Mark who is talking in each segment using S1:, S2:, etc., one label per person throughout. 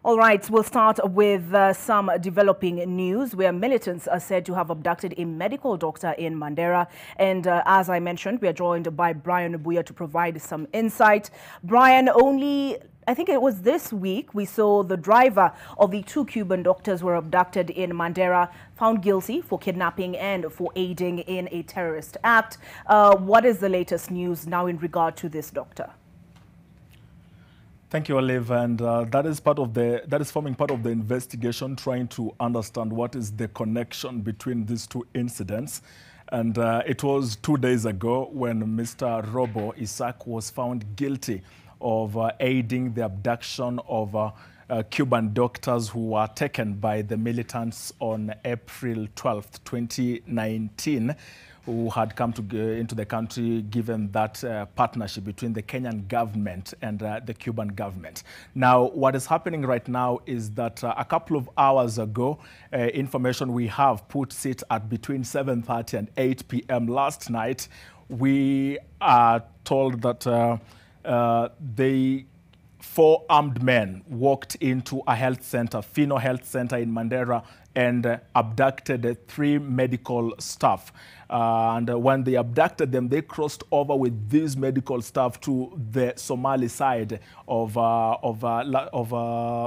S1: All right, we'll start with some developing news where militants are said to have abducted a medical doctor in Mandera. And as I mentioned, we are joined by Brian Buya to provide some insight. Brian, I think it was this week, we saw the driver of the two Cuban doctors were abducted in Mandera, found guilty for kidnapping and for aiding in a terrorist act. What is the latest news now in regard to this doctor?
S2: Thank you, Olive, and that is forming part of the investigation, trying to understand what is the connection between these two incidents. And it was 2 days ago when Mr. Robo Isaac was found guilty of aiding the abduction of Cuban doctors who were taken by the militants on April 12th, 2019, who had come into the country given that partnership between the Kenyan government and the Cuban government. Now, what is happening right now is that a couple of hours ago, information we have puts it at between 7:30 and 8 p.m. last night. We are told that the 4 armed men walked into a health center, Fino Health Center in Mandera, and abducted 3 medical staff. And when they abducted them, they crossed over with these medical staff to the Somali side of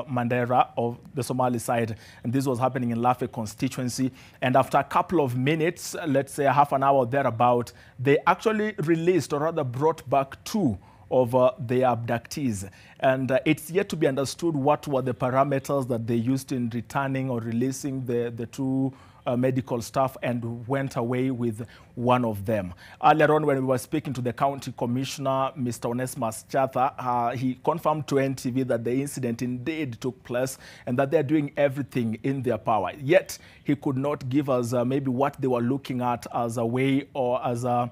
S2: Mandera, of the Somali side. And this was happening in Lafe constituency. And after a couple of minutes, let's say half an hour thereabout, they actually released, or rather brought back 2 of the abductees. And it's yet to be understood what were the parameters that they used in returning or releasing the 2 medical staff, and went away with one of them. Earlier on, when we were speaking to the county commissioner, Mr. Onesmus Chatha, he confirmed to NTV that the incident indeed took place and that they're doing everything in their power. Yet, he could not give us maybe what they were looking at as a way or as a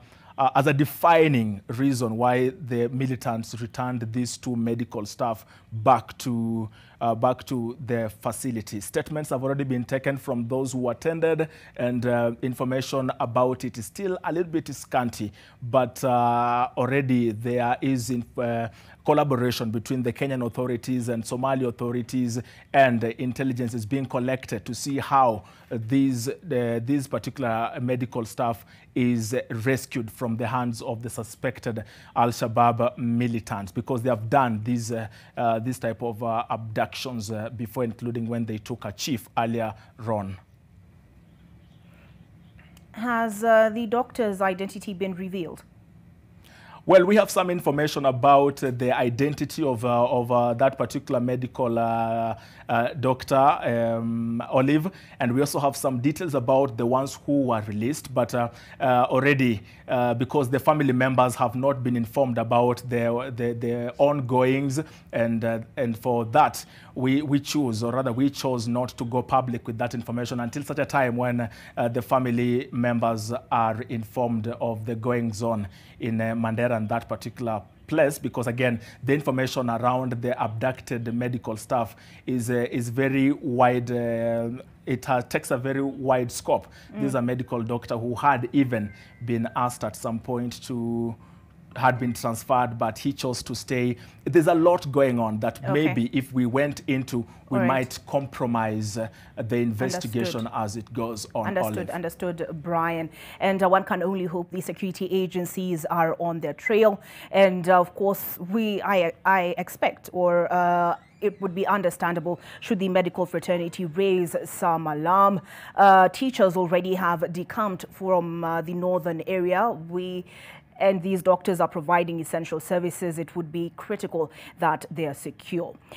S2: defining reason why the militants returned these 2 medical staff back to the facility. Statements have already been taken from those who attended, and information about it is still a little bit scanty, but already there is collaboration between the Kenyan authorities and Somali authorities, and intelligence is being collected to see how these particular medical staff is rescued from the hands of the suspected Al-Shabaab militants, because they have done this type of abductions before, including when they took a chief earlier on.
S1: Has the doctor's identity been revealed?
S2: Well, we have some information about the identity of that particular medical doctor, Olive, and we also have some details about the ones who were released, but already, because the family members have not been informed about their ongoings, and for that, we chose not to go public with that information until such a time when the family members are informed of the goings-on in Mandera and that particular place, because again, the information around the abducted medical staff is very wide. It takes a very wide scope. This is a medical doctor who had even been asked at some point to had been transferred, but he chose to stay. There's a lot going on that maybe if we went into, we might compromise the investigation as it goes on.
S1: Understood, Brian. And one can only hope the security agencies are on their trail. And of course, I expect, or it would be understandable should the medical fraternity raise some alarm. Teachers already have decamped from the northern area. And these doctors are providing essential services. It would be critical that they are secure.